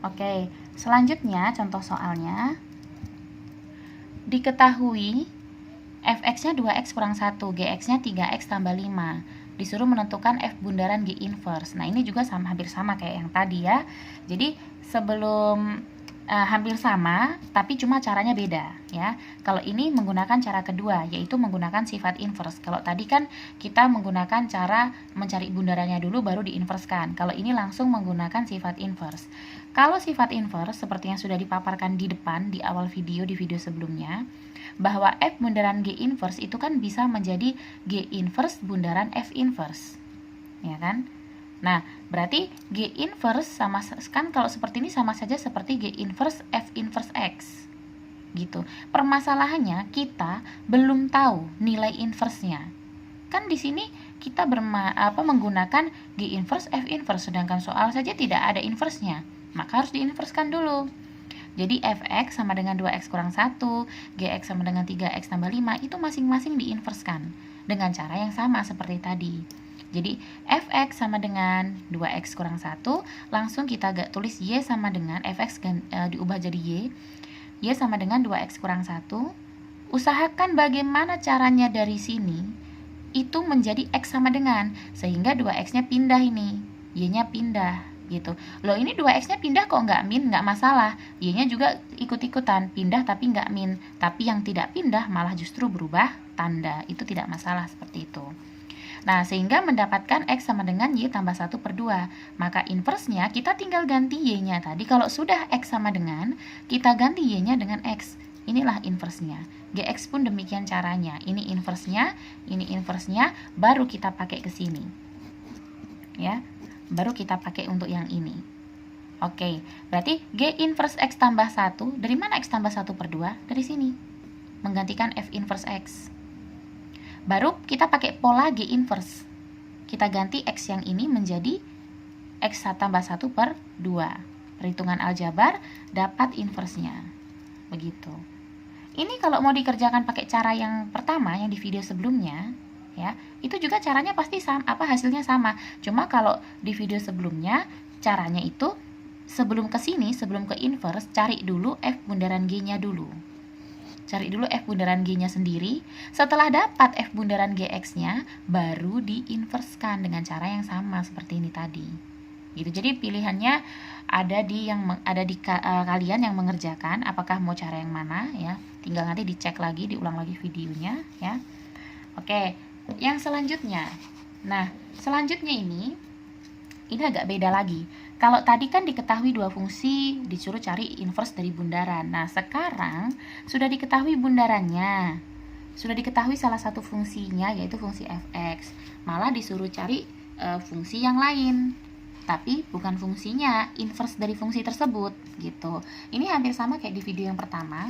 Oke, selanjutnya contoh soalnya. Diketahui fx-nya 2x kurang 1, gx-nya 3x tambah 5. Disuruh menentukan f bundaran g inverse. Nah, ini juga hampir sama kayak yang tadi ya. Jadi, sebelum hampir sama, tapi cuma caranya beda ya. Kalau ini menggunakan cara kedua, yaitu menggunakan sifat inverse. Kalau tadi kan kita menggunakan cara mencari bundarannya dulu baru diinverskan. Kalau ini langsung menggunakan sifat inverse. Kalau sifat inverse seperti yang sudah dipaparkan di depan di awal video di video sebelumnya, bahwa f bundaran g inverse itu kan bisa menjadi g inverse bundaran f inverse. Ya kan? Nah, berarti G inverse sama kan kalau seperti ini sama saja seperti G inverse F inverse X. Gitu. Permasalahannya kita belum tahu nilai inverse-nya. Kan di sini kita menggunakan G inverse F inverse, sedangkan soal saja tidak ada inverse-nya. Maka harus diinverskan dulu. Jadi fx sama dengan 2x kurang 1, gx sama dengan 3x tambah 5, itu masing-masing diinverskan dengan cara yang sama seperti tadi. Jadi fx sama dengan 2x kurang 1, langsung kita tulis y sama dengan fx diubah jadi y sama dengan 2x kurang 1. Usahakan bagaimana caranya dari sini itu menjadi x sama dengan, sehingga 2x-nya pindah ini, y-nya pindah gitu. Loh, ini 2x-nya pindah kok nggak min, nggak masalah. Y-nya juga ikut-ikutan pindah tapi nggak min. Tapi yang tidak pindah malah justru berubah tanda. Itu tidak masalah seperti itu. Nah, sehingga mendapatkan X sama dengan Y tambah 1 per 2. Maka inversnya kita tinggal ganti Y-nya tadi. Kalau sudah X sama dengan, kita ganti Y-nya dengan X. Inilah inversnya. GX pun demikian caranya. Ini inversnya, baru kita pakai ke sini. Ya, baru kita pakai untuk yang ini. Oke, berarti G inverse X tambah 1. Dari mana X tambah 1 per 2? Dari sini. Menggantikan F inverse X. Baru kita pakai pola G inverse. Kita ganti X yang ini menjadi X tambah 1 per 2. Perhitungan aljabar dapat inversenya. Begitu. Ini kalau mau dikerjakan pakai cara yang pertama, yang di video sebelumnya, ya, itu juga caranya pasti sama, hasilnya sama. Cuma kalau di video sebelumnya, caranya itu sebelum ke sini, sebelum ke inverse, cari dulu F bundaran G-nya dulu. Cari dulu F bundaran G-nya sendiri. Setelah dapat F bundaran GX-nya, baru diinverskan dengan cara yang sama seperti ini tadi. Gitu. Jadi pilihannya ada di kalian yang mengerjakan, apakah mau cara yang mana ya. Tinggal nanti dicek lagi, diulang lagi videonya ya. Oke, yang selanjutnya. Nah, selanjutnya ini agak beda lagi. Kalau tadi kan diketahui dua fungsi, disuruh cari inverse dari bundaran. Nah, sekarang sudah diketahui bundarannya. Sudah diketahui salah satu fungsinya, yaitu fungsi fx. Malah disuruh cari fungsi yang lain. Tapi bukan fungsinya, inverse dari fungsi tersebut gitu. Ini hampir sama kayak di video yang pertama.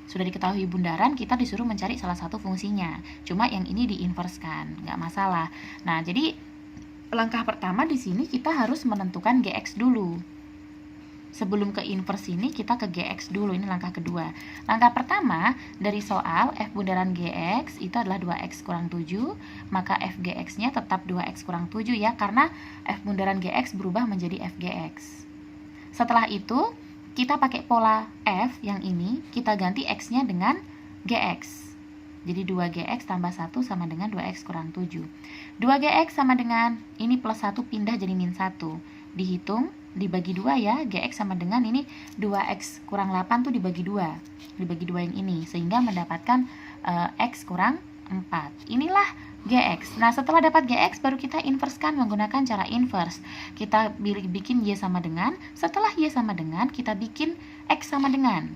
Sudah diketahui bundaran, kita disuruh mencari salah satu fungsinya. Cuma yang ini diinverskan, nggak masalah. Nah, jadi langkah pertama di sini kita harus menentukan GX dulu. Sebelum ke inverse ini kita ke GX dulu, ini langkah kedua. Langkah pertama dari soal F bundaran GX itu adalah 2X kurang 7, maka FGX-nya tetap 2X kurang 7 ya, karena F bundaran GX berubah menjadi FGX. Setelah itu kita pakai pola F yang ini, kita ganti X-nya dengan GX. Jadi 2GX tambah 1 sama dengan 2X kurang 7. 2GX sama dengan, ini plus 1 pindah jadi min 1. Dihitung, dibagi 2 ya, GX sama dengan ini 2X kurang 8 tuh dibagi 2. Dibagi 2 yang ini, sehingga mendapatkan X kurang 4. Inilah GX. Nah, setelah dapat GX, baru kita inverskan menggunakan cara inverse. Kita bikin Y sama dengan, setelah Y sama dengan, kita bikin X sama dengan.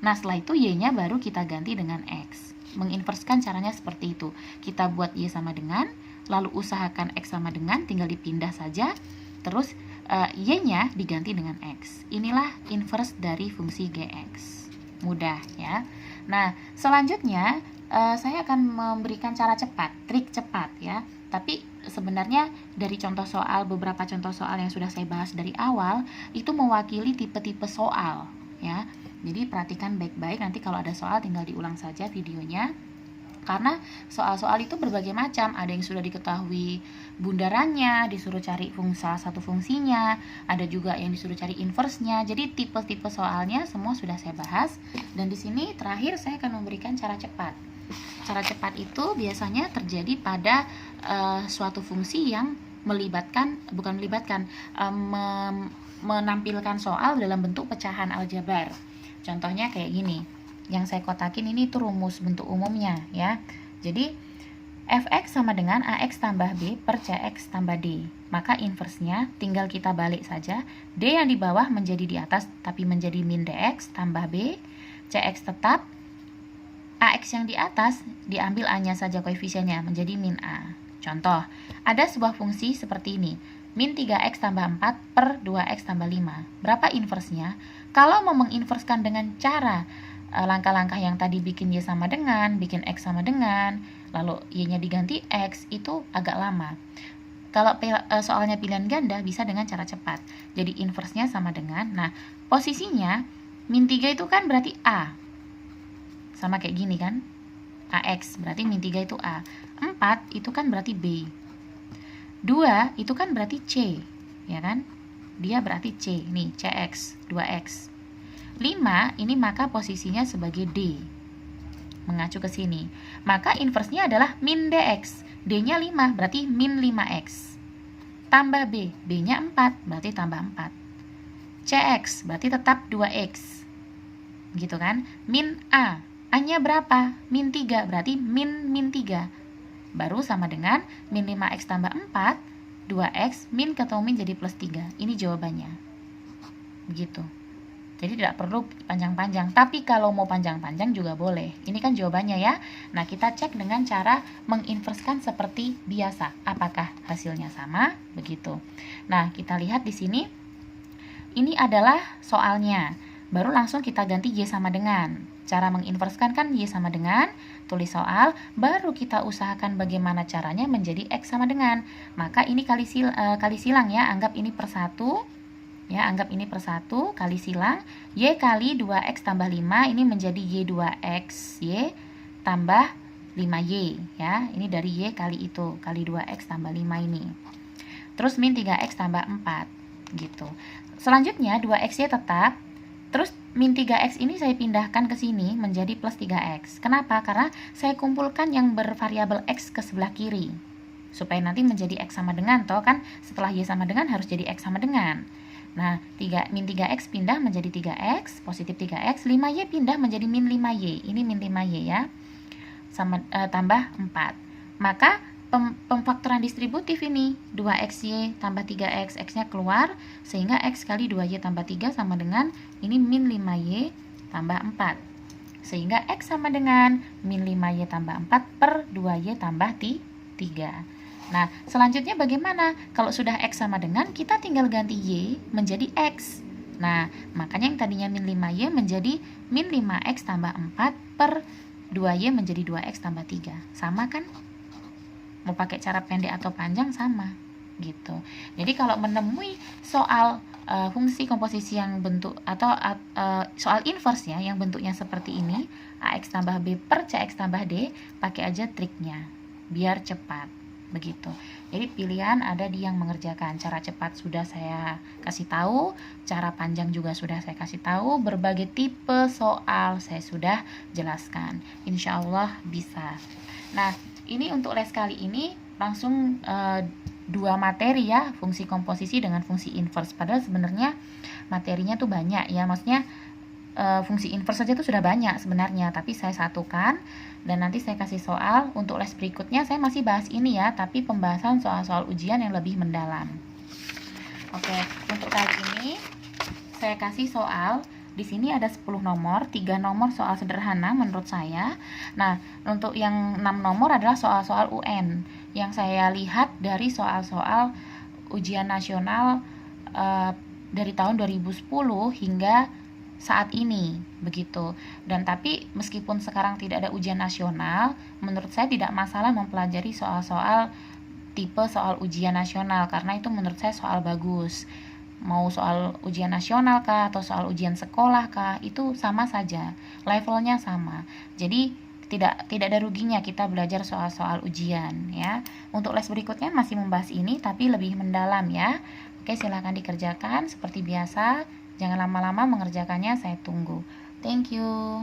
Nah, setelah itu Y-nya baru kita ganti dengan X. Menginverskan caranya seperti itu. Kita buat Y sama dengan, lalu usahakan X sama dengan, tinggal dipindah saja. Terus Y-nya diganti dengan X. Inilah inverse dari fungsi GX. Mudah ya. Nah, selanjutnya saya akan memberikan cara cepat, trik cepat ya. Tapi sebenarnya dari beberapa contoh soal yang sudah saya bahas dari awal, itu mewakili tipe-tipe soal ya. Jadi perhatikan baik-baik, nanti kalau ada soal tinggal diulang saja videonya. Karena soal-soal itu berbagai macam, ada yang sudah diketahui bundarannya, disuruh cari salah satu fungsinya, ada juga yang disuruh cari inverse-nya. Jadi tipe-tipe soalnya semua sudah saya bahas, dan di sini terakhir saya akan memberikan cara cepat. Cara cepat itu biasanya terjadi pada suatu fungsi yang menampilkan soal dalam bentuk pecahan aljabar. Contohnya kayak gini. Yang saya kotakin ini itu rumus bentuk umumnya ya. Jadi fx sama dengan ax tambah b per cx tambah d. Maka inversnya tinggal kita balik saja. D yang di bawah menjadi di atas tapi menjadi min dx tambah b. Cx tetap. Ax yang di atas diambil a-nya saja koefisiennya menjadi min a. Contoh, ada sebuah fungsi seperti ini. Min 3x tambah 4 per 2x tambah 5. Berapa inversnya? Kalau mau menginverskan dengan cara langkah-langkah yang tadi bikin y sama dengan, bikin x sama dengan, lalu y-nya diganti x, itu agak lama. Kalau soalnya pilihan ganda bisa dengan cara cepat. Jadi inversnya sama dengan, nah posisinya min 3 itu kan berarti a. Sama kayak gini kan? AX berarti min 3 itu A. 4 itu kan berarti B. 2 itu kan berarti C, ya kan? Dia berarti C. Nih, CX, 2X. 5 ini maka posisinya sebagai D. Mengacu ke sini. Maka inversnya adalah min DX. D-nya 5, berarti min 5X. Tambah B. B-nya 4, berarti tambah 4. CX, berarti tetap 2X. Gitu kan? Min A. A-nya berapa? Min 3, berarti min 3. Baru sama dengan min 5X tambah 4, 2X, min ketemu min jadi plus 3. Ini jawabannya. Begitu. Jadi tidak perlu panjang-panjang, tapi kalau mau panjang-panjang juga boleh. Ini kan jawabannya ya. Nah, kita cek dengan cara menginverskan seperti biasa. Apakah hasilnya sama? Begitu. Nah, kita lihat di sini. Ini adalah soalnya. Baru langsung kita ganti Y sama dengan. Cara menginverskan kan Y sama dengan, tulis soal, baru kita usahakan bagaimana caranya menjadi X sama dengan. Maka ini kali silang ya, anggap ini per 1. Ya, anggap ini per 1 kali silang. Y kali 2X tambah 5, ini menjadi Y2X, Y tambah 5Y. Ya, ini dari Y kali itu, kali 2X tambah 5 ini. Terus min 3X tambah 4, gitu. Selanjutnya 2X-nya tetap. Terus min 3X ini saya pindahkan ke sini menjadi plus 3X. Kenapa? Karena saya kumpulkan yang bervariabel X ke sebelah kiri. Supaya nanti menjadi X sama dengan, toh kan setelah Y sama dengan harus jadi X sama dengan. Nah, min 3X pindah menjadi 3X, positif 3X, 5Y pindah menjadi min 5Y. Ini min 5Y ya. Sama tambah 4. Maka pemfaktoran distributif ini 2XY tambah 3X, X-nya keluar, sehingga X kali 2Y tambah 3 sama dengan ini min 5Y tambah 4. Sehingga X sama dengan min 5Y tambah 4 per 2Y tambah 3. Nah, selanjutnya bagaimana? Kalau sudah X sama dengan, kita tinggal ganti Y menjadi X. Nah, makanya yang tadinya min 5Y menjadi min 5X tambah 4 per 2Y menjadi 2X tambah 3. Sama kan? Mau pakai cara pendek atau panjang sama gitu. Jadi kalau menemui soal fungsi komposisi yang bentuk atau soal inverse ya yang bentuknya seperti ini, AX tambah B per CX tambah D, pakai aja triknya biar cepat. Begitu. Jadi pilihan ada di yang mengerjakan. Cara cepat sudah saya kasih tahu, cara panjang juga sudah saya kasih tahu, berbagai tipe soal saya sudah jelaskan. Insya Allah bisa. Nah, ini untuk les kali ini langsung 2 materi ya, fungsi komposisi dengan fungsi inverse. Padahal sebenarnya materinya tuh banyak ya, maksudnya fungsi inverse saja tuh sudah banyak sebenarnya, tapi saya satukan dan nanti saya kasih soal. Untuk les berikutnya saya masih bahas ini ya, tapi pembahasan soal-soal ujian yang lebih mendalam. Oke, untuk kali ini saya kasih soal. Di sini ada 10 nomor, 3 nomor soal sederhana menurut saya. Nah, untuk yang 6 nomor adalah soal-soal UN yang saya lihat dari soal-soal ujian nasional dari tahun 2010 hingga saat ini begitu. Dan tapi meskipun sekarang tidak ada ujian nasional, menurut saya tidak masalah mempelajari soal-soal tipe soal ujian nasional karena itu menurut saya soal bagus. Mau soal ujian nasional kah atau soal ujian sekolah kah, itu sama saja, levelnya sama. Jadi tidak ada ruginya kita belajar soal-soal ujian ya. Untuk les berikutnya masih membahas ini tapi lebih mendalam ya. Oke, silahkan dikerjakan seperti biasa. Jangan lama-lama mengerjakannya, saya tunggu. Thank you.